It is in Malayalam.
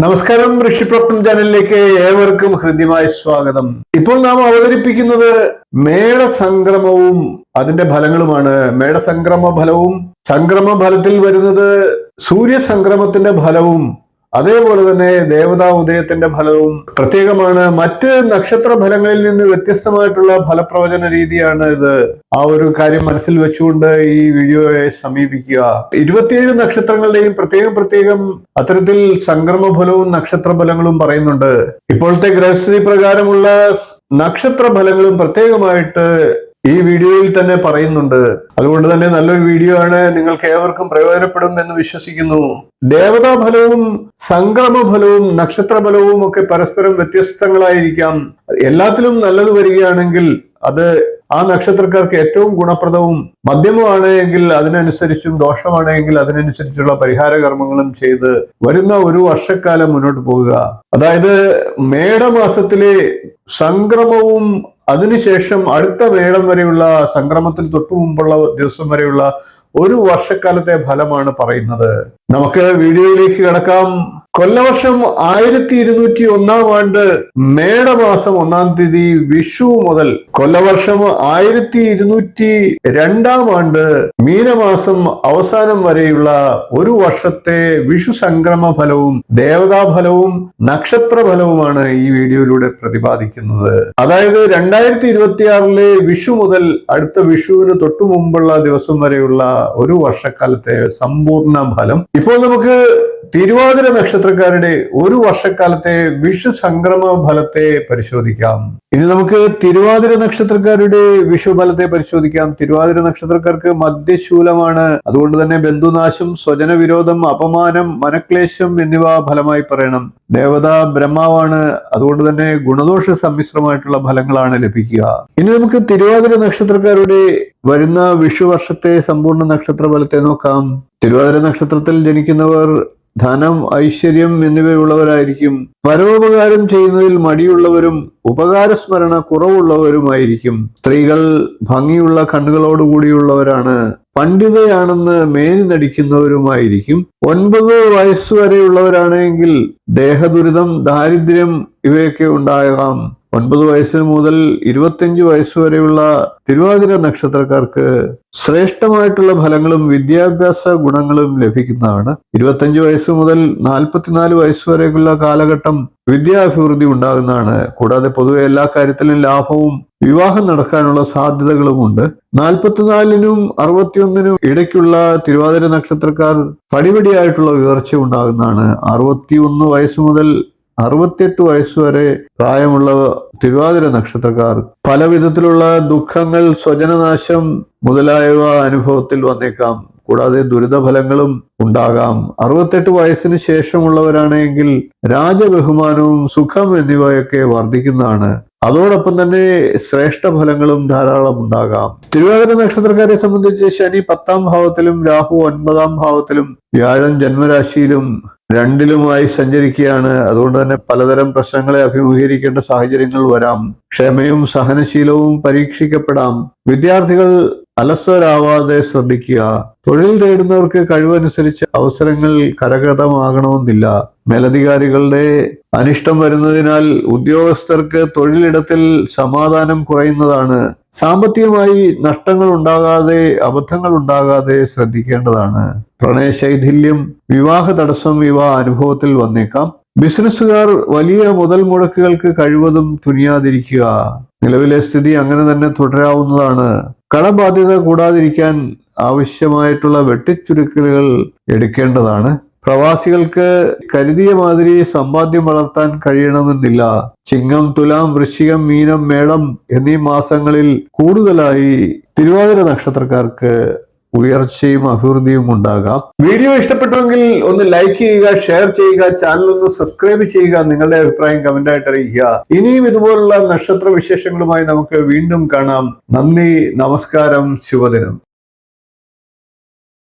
നമസ്കാരം, ഋഷിപ്രപ്നം ചാനലിലേക്ക് ഏവർക്കും ഹൃദ്യമായ സ്വാഗതം. ഇപ്പോൾ നാം അവതരിപ്പിക്കുന്നത് മേടസംക്രമവും അതിന്റെ ഫലങ്ങളുമാണ്. മേടസംക്രമ ഫലവും സംക്രമ ഫലത്തിൽ വരുന്നത് സൂര്യസംക്രമത്തിന്റെ ഫലവും അതേപോലെ തന്നെ ദേവതാ ഉദയത്തിന്റെ ഫലവും പ്രത്യേകമാണ്. മറ്റ് നക്ഷത്ര ഫലങ്ങളിൽ നിന്ന് വ്യത്യസ്തമായിട്ടുള്ള ഫലപ്രവചന രീതിയാണ് ഇത്. ആ ഒരു കാര്യം മനസ്സിൽ വെച്ചുകൊണ്ട് ഈ വീഡിയോയെ സമീപിക്കുക. 27 നക്ഷത്രങ്ങളുടെയും പ്രത്യേകം അത്തരത്തിൽ സംക്രമ ഫലവും നക്ഷത്ര ഫലങ്ങളും പറയുന്നുണ്ട്. ഇപ്പോഴത്തെ ഗ്രഹസ്ഥിതി പ്രകാരമുള്ള നക്ഷത്ര ഫലങ്ങളും പ്രത്യേകമായിട്ട് ഈ വീഡിയോയിൽ തന്നെ പറയുന്നുണ്ട്. അതുകൊണ്ട് തന്നെ നല്ലൊരു വീഡിയോ ആണ്, നിങ്ങൾക്ക് ഏവർക്കും പ്രയോജനപ്പെടും എന്ന് വിശ്വസിക്കുന്നു. ദേവതാ ഫലവും സംക്രമ ഫലവും നക്ഷത്ര ഫലവും ഒക്കെ പരസ്പരം വ്യത്യസ്തങ്ങളായിരിക്കാം. എല്ലാത്തിലും നല്ലത് വരികയാണെങ്കിൽ അത് ആ നക്ഷത്രക്കാർക്ക് ഏറ്റവും ഗുണപ്രദവും, മധ്യമമാണ് എങ്കിൽ അതിനനുസരിച്ചും, ദോഷമാണെങ്കിൽ അതിനനുസരിച്ചുള്ള പരിഹാര കർമ്മങ്ങളും ചെയ്ത് വരുന്ന ഒരു വർഷക്കാലം മുന്നോട്ട് പോവുക. അതായത് മേടമാസത്തിലെ സംക്രമവും അതിനുശേഷം അടുത്ത മേടം വരെയുള്ള സംക്രമത്തിന് തൊട്ടു മുമ്പുള്ള ദിവസം വരെയുള്ള ഒരു വർഷക്കാലത്തെ ഫലമാണ് പറയുന്നത്. നമുക്ക് വീഡിയോയിലേക്ക് കടക്കാം. കൊല്ലവർഷം 1201 ആണ്ട് മേടമാസം 1 തീയതി വിഷു മുതൽ കൊല്ലവർഷം 1202 ആണ്ട് മീനമാസം അവസാനം വരെയുള്ള ഒരു വർഷത്തെ വിഷു സംക്രമ ഫലവും ദേവതാ ഫലവും നക്ഷത്ര ഫലവുമാണ് ഈ വീഡിയോയിലൂടെ പ്രതിപാദിക്കുന്നത്. അതായത് 2026 വിഷു മുതൽ അടുത്ത വിഷുവിന് തൊട്ടു മുമ്പുള്ള ദിവസം വരെയുള്ള ഒരു വർഷക്കാലത്തെ സമ്പൂർണ്ണ ഫലം. ഇപ്പോൾ നമുക്ക് തിരുവാതിര നക്ഷത്രക്കാരുടെ ഒരു വർഷക്കാലത്തെ വിഷു സംക്രമ ഫലത്തെ പരിശോധിക്കാം. ഇനി നമുക്ക് തിരുവാതിര നക്ഷത്രക്കാരുടെ വിഷു ഫലത്തെ പരിശോധിക്കാം. തിരുവാതിര നക്ഷത്രക്കാർക്ക് മദ്യശൂലമാണ്. അതുകൊണ്ട് തന്നെ ബന്ധുനാശം, സ്വജന വിരോധം, അപമാനം, മനക്ലേശം എന്നിവ ഫലമായി പറയണം. ദേവത ബ്രഹ്മാവാണ്. അതുകൊണ്ട് തന്നെ ഗുണദോഷ സമ്മിശ്രമായിട്ടുള്ള ഫലങ്ങളാണ് ലഭിക്കുക. ഇനി നമുക്ക് തിരുവാതിര നക്ഷത്രക്കാരുടെ വരുന്ന വിഷു വർഷത്തെ സമ്പൂർണ്ണ നക്ഷത്ര ഫലത്തെ നോക്കാം. തിരുവാതിര നക്ഷത്രത്തിൽ ജനിക്കുന്നവർ ധനം, ഐശ്വര്യം എന്നിവയുള്ളവരായിരിക്കും. പരോപകാരം ചെയ്യുന്നതിൽ മടിയുള്ളവരും ഉപകാരസ്മരണ കുറവുള്ളവരുമായിരിക്കും. സ്ത്രീകൾ ഭംഗിയുള്ള കണ്ണുകളോടുകൂടിയുള്ളവരാണ്. പണ്ഡിതയാണെന്ന് മേനി നടിക്കുന്നവരുമായിരിക്കും. 9 വയസ്സുവരെയുള്ളവരാണെങ്കിൽ ദേഹദുരിതം, ദാരിദ്ര്യം ഇവയൊക്കെ ഉണ്ടാകാം. 9 വയസ്സ് മുതൽ 25 വയസ്സുവരെയുള്ള തിരുവാതിര നക്ഷത്രക്കാർക്ക് ശ്രേഷ്ഠമായിട്ടുള്ള ഫലങ്ങളും വിദ്യാഭ്യാസ ഗുണങ്ങളും ലഭിക്കുന്നതാണ്. 25 വയസ്സ് മുതൽ 44 വയസ്സുവരെയുള്ള കാലഘട്ടം വിദ്യാഭിവൃദ്ധി ഉണ്ടാകുന്നതാണ്. കൂടാതെ പൊതുവെ എല്ലാ കാര്യത്തിലും ലാഭവും വിവാഹം നടക്കാനുള്ള സാധ്യതകളുമുണ്ട്. 44-നും 61-നും ഇടയ്ക്കുള്ള തിരുവാതിര നക്ഷത്രക്കാർ പടിപടിയായിട്ടുള്ള ഉയർച്ച ഉണ്ടാകുന്നതാണ്. 61 വയസ്സ് മുതൽ 68 വയസ്സുവരെ പ്രായമുള്ള തിരുവാതിര നക്ഷത്രക്കാർ പല വിധത്തിലുള്ള ദുഃഖങ്ങൾ, സ്വജനനാശം മുതലായവ അനുഭവത്തിൽ വന്നേക്കാം. കൂടാതെ ദുരിതഫലങ്ങളും ഉണ്ടാകാം. 68 വയസ്സിന് ശേഷമുള്ളവരാണെങ്കിൽ രാജബഹുമാനവും സുഖം എന്നിവയൊക്കെ വർദ്ധിക്കുന്നതാണ്. അതോടൊപ്പം തന്നെ ശ്രേഷ്ഠ ഫലങ്ങളും ധാരാളം ഉണ്ടാകാം. തിരുവാതിര നക്ഷത്രക്കാരെ സംബന്ധിച്ച് ശനി 10ാം ഭാവത്തിലും രാഹു 9ാം ഭാവത്തിലും വ്യാഴം ജന്മരാശിയിലും 2ലുമായി സഞ്ചരിക്കുകയാണ്. അതുകൊണ്ട് തന്നെ പലതരം പ്രശ്നങ്ങളെ അഭിമുഖീകരിക്കേണ്ട സാഹചര്യങ്ങൾ വരാം. ക്ഷമയും സഹനശീലവും പരീക്ഷിക്കപ്പെടാം. വിദ്യാർത്ഥികൾ അലസരാവാതെ ശ്രദ്ധിക്കുക. തൊഴിൽ തേടുന്നവർക്ക് കഴിവനുസരിച്ച് അവസരങ്ങൾ കരഗതമാകണമെന്നില്ല. മേലധികാരികളുടെ അനിഷ്ടം വരുന്നതിനാൽ ഉദ്യോഗസ്ഥർക്ക് തൊഴിലിടത്തിൽ സമാധാനം കുറയുന്നതാണ്. സാമ്പത്തികമായി നഷ്ടങ്ങൾ ഉണ്ടാകാതെ, അബദ്ധങ്ങൾ ഉണ്ടാകാതെ ശ്രദ്ധിക്കേണ്ടതാണ്. പ്രണയശൈഥില്യം, വിവാഹ തടസ്സം ഇവ അനുഭവത്തിൽ വന്നേക്കാം. ബിസിനസ്സുകാർ വലിയ മുതൽ മുടക്കുകൾക്ക് കഴിവതും തുനിയാതിരിക്കുക. നിലവിലെ സ്ഥിതി അങ്ങനെ തന്നെ തുടരാവുന്നതാണ്. കടബാധ്യത കൂടാതിരിക്കാൻ ആവശ്യമായിട്ടുള്ള വെട്ടിച്ചുരുക്കലുകൾ എടുക്കേണ്ടതാണ്. പ്രവാസികൾക്ക് കരുതിയ മാതിരി സമ്പാദ്യം വളർത്താൻ കഴിയണമെന്നില്ല. ചിങ്ങം, തുലാം, വൃശ്ചികം, മീനം, മേടം എന്നീ മാസങ്ങളിൽ കൂടുതലായി തിരുവാതിര നക്ഷത്രക്കാർക്ക് ഉയർച്ചയും അഭിവൃദ്ധിയും ഉണ്ടാകാം. വീഡിയോ ഇഷ്ടപ്പെട്ടുവെങ്കിൽ ഒന്ന് ലൈക്ക് ചെയ്യുക, ഷെയർ ചെയ്യുക, ചാനൽ ഒന്ന് സബ്സ്ക്രൈബ് ചെയ്യുക, നിങ്ങളുടെ അഭിപ്രായം കമന്റായിട്ട് അറിയിക്കുക. ഇനിയും ഇതുപോലുള്ള നക്ഷത്ര വിശേഷങ്ങളുമായി നമുക്ക് വീണ്ടും കാണാം. നന്ദി, നമസ്കാരം, ശുഭദിനം.